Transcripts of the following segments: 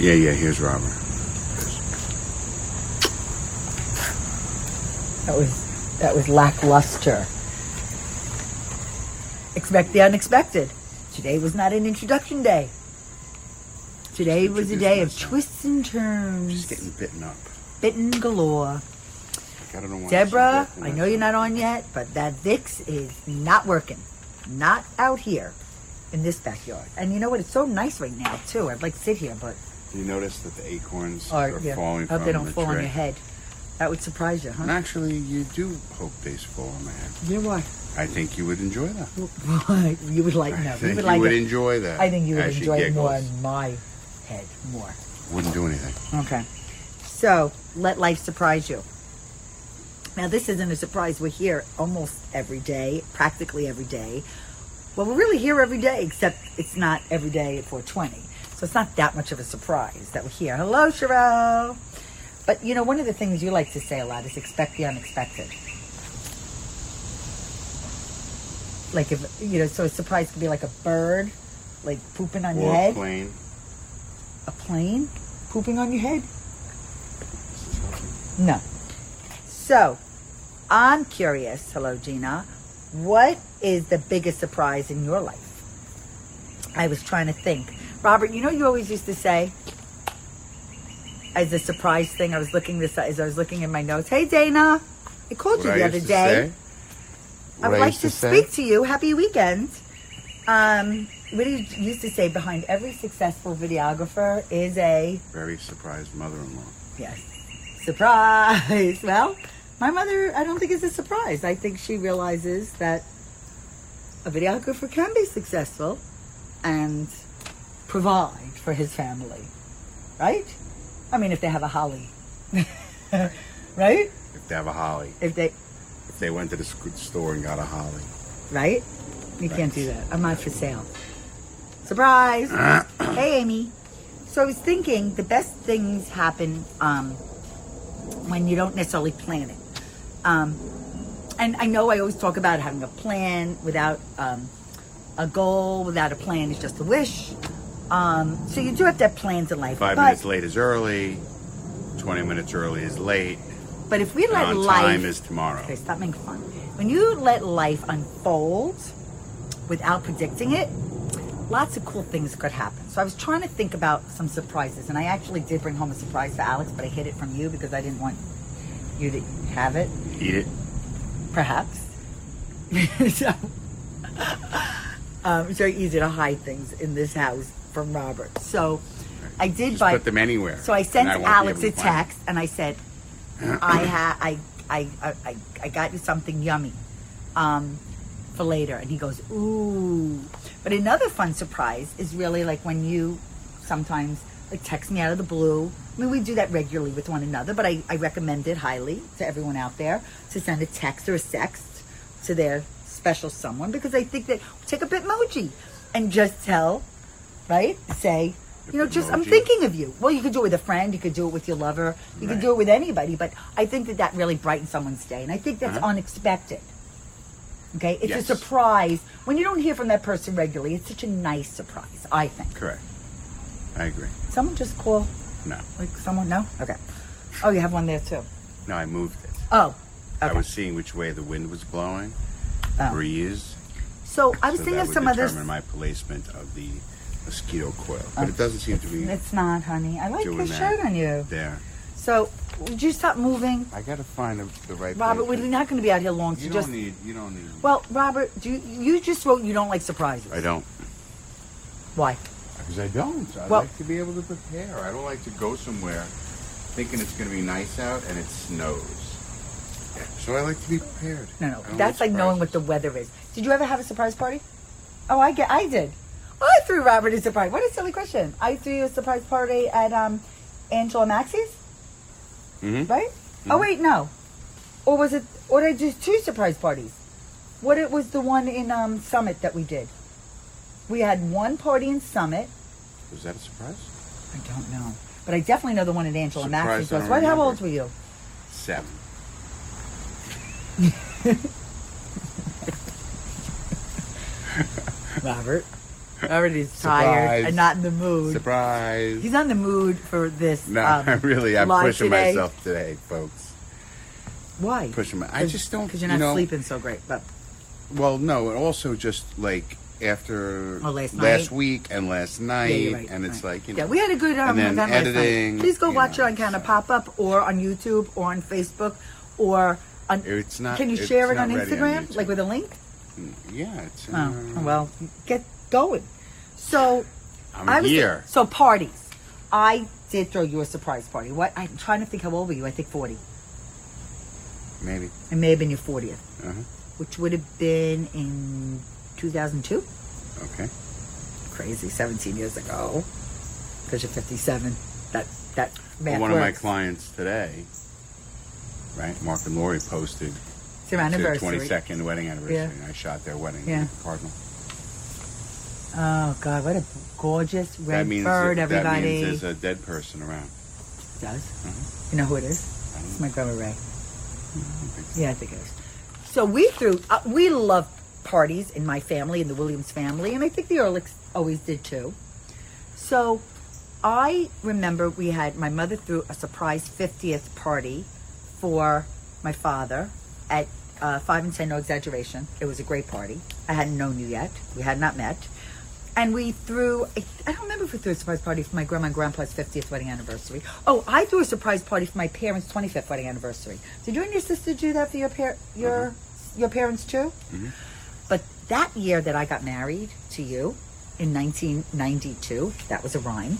Yeah, here's Robert. That was lackluster. Expect the unexpected. Today was not an introduction day. Today was a day of twists and turns. Just getting bitten up. Bitten galore. I don't know why. Deborah, I know you're not on yet, but that Vicks is not working. Not out here in this backyard. And you know what? It's so nice right now, too. I'd like to sit here, but... You notice that the acorns are falling from the tree? I hope they don't fall on your head. That would surprise you, huh? And actually, you do hope they fall on my head. You know why? I think you would enjoy that. Why? You would like... No, you would enjoy that. I think you would enjoy it more on my head. More. Wouldn't do anything. Okay. So, let life surprise you. Now, this isn't a surprise. We're here almost every day, practically every day. Well, we're really here every day, except it's not every day at 4:20. So it's not that much of a surprise that we're here. Hello, Sherelle. But, you know, one of the things you like to say a lot is expect the unexpected. Like, if, you know, so a surprise could be like a bird, like pooping on your head. Or a plane. A plane? Pooping on your head? No. So, I'm curious, hello Gina, what is the biggest surprise in your life? I was trying to think. Robert, you know you always used to say, as a surprise thing, I was looking in my notes, hey Dana, I called you the other day. I would like to speak to you. Happy weekend. What do you used to say, behind every successful videographer is a... Very surprised mother-in-law. Yes. Surprise. Well... My mother, I don't think is a surprise. I think she realizes that a videographer can be successful and provide for his family, right? I mean, if they have a Holli, right? If they have a Holli. If they went to the store and got a Holli. Right? You can't do that. I'm not for sale. Surprise! Hey, Amy. So I was thinking the best things happen when you don't necessarily plan it. And I know I always talk about having a plan without a goal, without a plan is just a wish. So you do have to have plans in life. 5 minutes late is early, 20 minutes early is late. But if we let life... time is tomorrow. Okay, stop making fun. When you let life unfold without predicting it, lots of cool things could happen. So I was trying to think about some surprises, and I actually did bring home a surprise for Alex, but I hid it from you because I didn't want you to have it. Eat it. Perhaps. So, it's very easy to hide things in this house from Robert. So I did Just put them anywhere. So I sent Alex a text and I said, I got you something yummy for later. And he goes, ooh. But another fun surprise is really like when you sometimes like text me out of the blue. I mean, we do that regularly with one another, but I recommend it highly to everyone out there to send a text or a sext to their special someone, because I think that take a Bitmoji and just tell, right? Say, you know, just I'm thinking of you. Well, you could do it with a friend, you could do it with your lover, you could do it with anybody, but I think that that really brightens someone's day, and I think that's unexpected. Okay, it's a surprise when you don't hear from that person regularly. It's such a nice surprise, I think. Correct. I agree. Someone just call. No. Like someone? No? Okay. Oh, you have one there too. No, I moved it. Oh. Okay. I was seeing which way the wind was blowing. Breeze. So I was thinking of some others. Determine my placement of the mosquito coil, but it doesn't seem to be. It's not, honey. I like the shirt on you. There. So would you stop moving? I gotta find the right. Robert, we're not going to be out here long. You don't need. Well, Robert, you just wrote you don't like surprises. I don't. Why? Because I don't. I like to be able to prepare. I don't like to go somewhere thinking it's going to be nice out and it snows. So I like to be prepared. No. That's like knowing what the weather is. Did you ever have a surprise party? Oh, I did. I threw Robert a surprise. What a silly question. I threw you a surprise party at Angela Maxey's. Mm-hmm. Right? Mm-hmm. Oh, wait, no. Or was it, or did I do two surprise parties? What it was the one in Summit that we did. We had one party in Summit. Was that a surprise? I don't know. But I definitely know the one at Angela Maxey's was. What? How old were you? 7. Robert. Everybody's tired and not in the mood. Surprise. He's on the mood for this. No, I'm pushing today. myself today, folks. Why? I just don't. Because you're not sleeping so great. But well, no, and also just like after last week and last night, you're right, and it's like, you know. Yeah, we had a good and then event editing. last night. Please go watch it on kind of pop up or on YouTube or on Facebook or on. It's not. Can you share it on ready Instagram, like with a link? Yeah, it's. Well, get going. So I'm here. So parties. I did throw you a surprise party. What? I'm trying to think. How old were you? I think 40. Maybe. It may have been your 40th, Uh-huh. which would have been in 2002. Okay. Crazy, 17 years ago. Because you're 57. That math One of my works. clients today, right? Mark and Lori posted It's their anniversary. their 22nd wedding anniversary, Yeah. and I shot their wedding. Yeah. Cardinal. Oh God, what a gorgeous red That means bird, that everybody. means there's a dead person around. It does. Uh-huh. You know who it is? I don't It's know. my grandma Ray. I don't think so. Yeah, I think it is. So we love parties in my family, in the Williams family, and I think the Ehrlichs always did too. So I remember my mother threw a surprise 50th party for my father at 5 and 10, no exaggeration. It was a great party. I hadn't known you yet. We had not met. And we threw, I don't remember if we threw a surprise party for my grandma and grandpa's 50th wedding anniversary. Oh, I threw a surprise party for my parents' 25th wedding anniversary. Did you and your sister do that for your parents too? Mm-hmm. But that year that I got married to you, in 1992, that was a rhyme,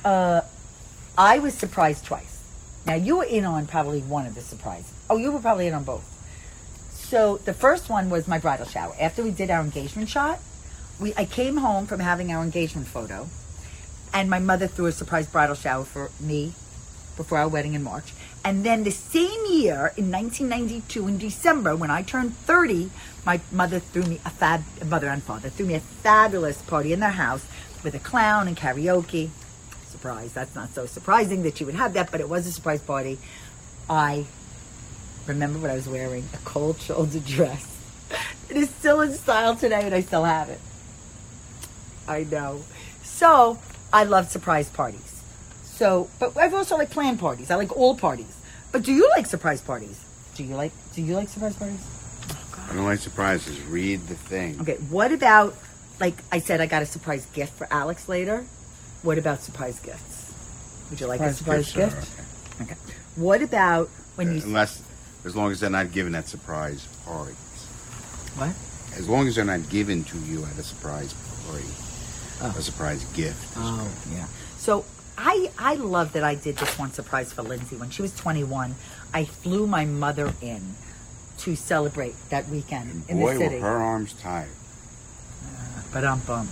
I was surprised twice. Now, you were in on probably one of the surprises. Oh, you were probably in on both. So the first one was my bridal shower. After we did our engagement shot, I came home from having our engagement photo, and my mother threw a surprise bridal shower for me before our wedding in March. And then the same year, in 1992, in December, when I turned 30, my mother threw me mother and father threw me a fabulous party in their house with a clown and karaoke. Surprise, that's not so surprising that you would have that, but it was a surprise party. I remember what I was wearing, a cold shoulder dress. It is still in style today, and I still have it. I know. So, I love surprise parties. So, but I've also like planned parties. I like all parties. But do you like surprise parties? Do you like surprise parties? Oh, God. I don't like surprises. Read the thing. Okay, what about, like I said, I got a surprise gift for Alex later. What about surprise gifts? Would you like a surprise gifts gift? are okay. Okay. What about when you... As long as they're not given at surprise parties. What? As long as they're not given to you at a surprise party. Oh. A surprise gift. Oh, yeah. So I love that I did this one surprise for Lindsay. When she was 21, I flew my mother in to celebrate that weekend And in boy, the city. were her arms tired. Ba-dum-bum.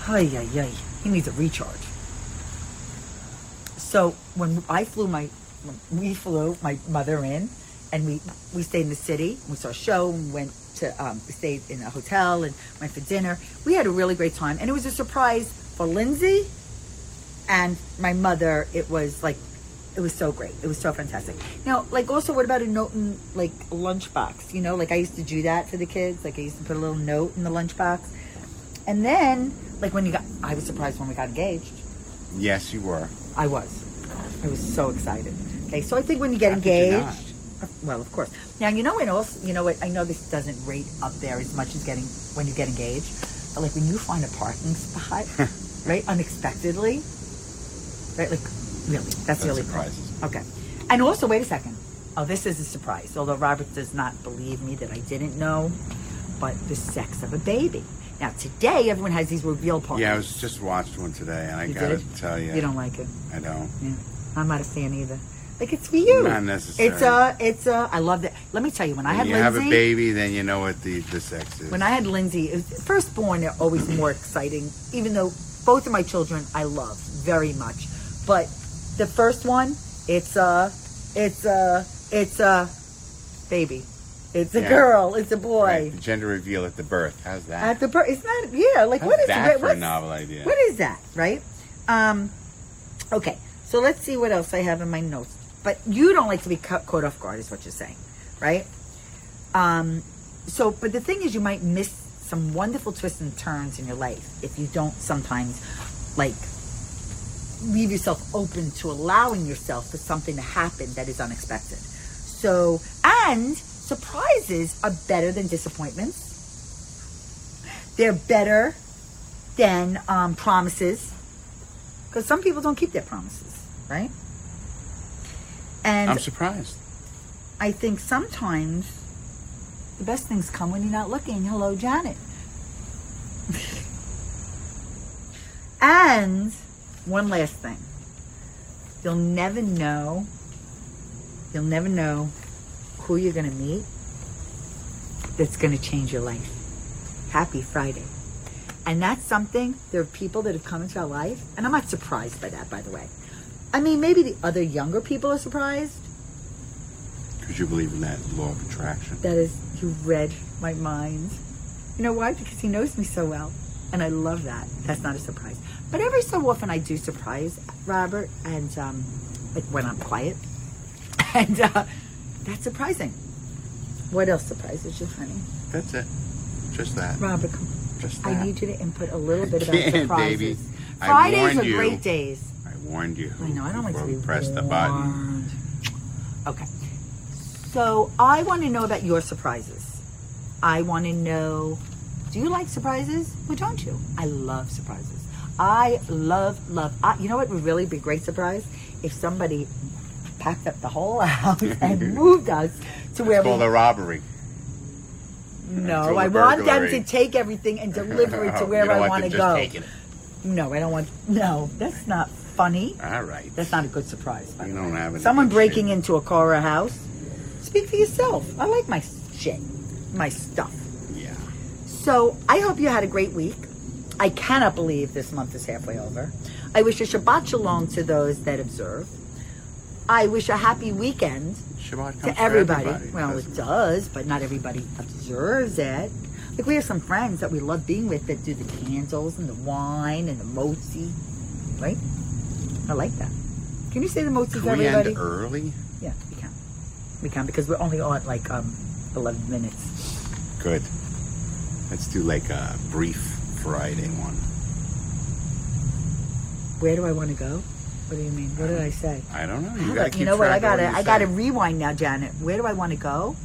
Ay, ay, ay. He needs a recharge. So when we flew my mother in, and we stayed in the city. We saw a show and went to we stayed in a hotel and went for dinner. We had a really great time, and it was a surprise for Lindsay and my mother. It was so great. It was so fantastic. Now, like, also, what about a note in like a lunchbox? You know, like I used to do that for the kids. Like I used to put a little note in the lunchbox, and then like I was surprised when we got engaged. Yes, you were. I was so excited. Okay, so I think when you get How could you engaged. not? Well, of course. Now, you know what? I know this doesn't rate up there as much as when you get engaged, but like when you find a parking spot, right, unexpectedly, right, like really, that's really surprises. cool. Okay, and also, wait a second. Oh, this is a surprise. Although Robert does not believe me that I didn't know, but the sex of a baby. Now today, everyone has these reveal parties. Yeah, I was just watched one today, and I You gotta did? tell you, You don't like it. I don't. Yeah, I'm not a fan either. Like, it's for you. Not necessary. I love that. Let me tell you, when I had you Lindsay. have a baby, then you know what the sex is. When I had Lindsay, firstborn are always more exciting, even though both of my children I love very much. But the first one, it's a baby. It's a girl. It's a boy. Right, the gender reveal at the birth. How's that? At the birth, it's not. Yeah, like How's what is that it? for a novel idea? What is that? Right? Okay. So let's see what else I have in my notes. But you don't like to be caught off guard, is what you're saying, right? but the thing is, you might miss some wonderful twists and turns in your life if you don't sometimes, like, leave yourself open to allowing yourself for something to happen that is unexpected. So, and surprises are better than disappointments. They're better than promises, because some people don't keep their promises, right? And I'm surprised. I think sometimes the best things come when you're not looking. Hello, Janet. And one last thing. You'll never know who you're going to meet that's going to change your life. Happy Friday. And that's something, there are people that have come into our life, and I'm not surprised by that, by the way. I mean, maybe the other younger people are surprised. Because you believe in that law of attraction. That is, you read my mind. You know why? Because he knows me so well. And I love that. That's not a surprise. But every so often I do surprise Robert, and like when I'm quiet. And that's surprising. What else surprises you, honey? That's it. Just that. Robert, come on. Just that. I need you to input a little bit about Can't, surprises. baby. Fridays are great days. I warned you. I know, I don't like to be press the button. Okay. So I want to know about your surprises. I want to know, do you like surprises or don't you? I love surprises. I love. You know what would really be a great surprise? If somebody packed up the whole house and moved us to where It's called a robbery. No, I want them to take everything and deliver it to where I want to go. No, I don't want. No, that's not funny. All right. That's not a good surprise. By You the don't way. have any Someone good breaking shit. into a car or a house. Speak for yourself. I like my shit, my stuff. Yeah. So I hope you had a great week. I cannot believe this month is halfway over. I wish a Shabbat Shalom to those that observe. I wish a happy weekend Shabbat comes to for everybody. everybody. Well, it does, but not everybody observes it. Like, we have some friends that we love being with that do the candles and the wine and the motzi, right? I like that. Can you say the motzi Can to we everybody? end early? Yeah, we can. We can, because we're only on like 11 minutes. Good. Let's do like a brief Friday one. Where do I want to go? What do you mean? What did I say? I don't know. You know what? I gotta rewind now, Janet. Where do I want to go?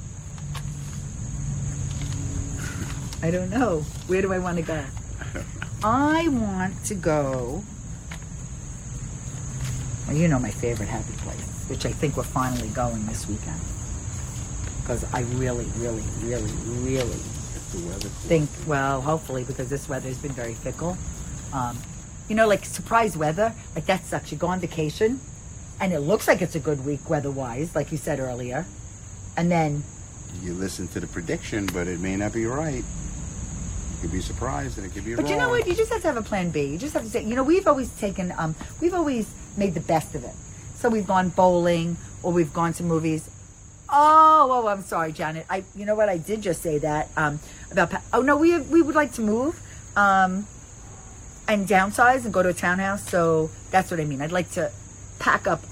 I don't know. Where do I want to go? I want to go. Well, you know my favorite happy place, which I think we're finally going this weekend. Because I really If the weather cool. think, well, hopefully, because this weather has been very fickle. You know, like surprise weather, like that sucks. You go on vacation, and it looks like it's a good week weather-wise, like you said earlier. And then You listen to the prediction, but it may not be right. You could be surprised, and it could be wrong. But you know what? You just have to have a plan B. You just have to say, you know, we've always made the best of it. So we've gone bowling, or we've gone to movies. Oh, I'm sorry, Janet. You know what? I did just say that we would like to move, and downsize and go to a townhouse. So that's what I mean. I'd like to pack up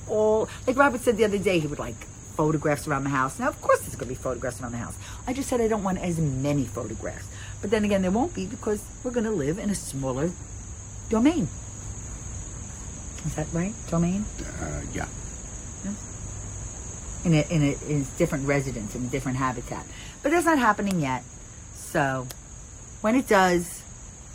all, like Robert said the other day, he would like photographs around the house. Now, of course, there's going to be photographs around the house. I just said I don't want as many photographs. But then again, there won't be, because we're going to live in a smaller domain. Is that right? Domain? Yeah. In a different residence, in a different habitat. But that's not happening yet. So when it does,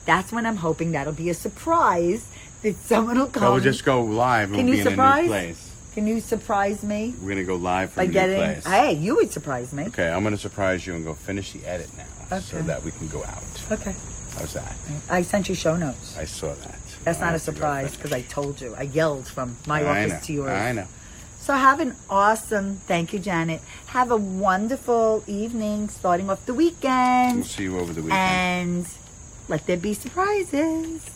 that's when I'm hoping that'll be a surprise that someone will come. So we'll just go live and Can we'll you be in a surprise? new place. Can you surprise me? We're going to go live from By a new getting, place. hey, you would surprise me. Okay, I'm going to surprise you and go finish the edit now so Okay. that we can go out. Okay. How's that? I sent you show notes. I saw that. That's I'll not a have to go surprise, finish. because I told you. I yelled from my I office know, to yours. I know. So have an awesome, thank you, Janet. Have a wonderful evening starting off the We'll weekend. see you over the weekend. And let there be surprises.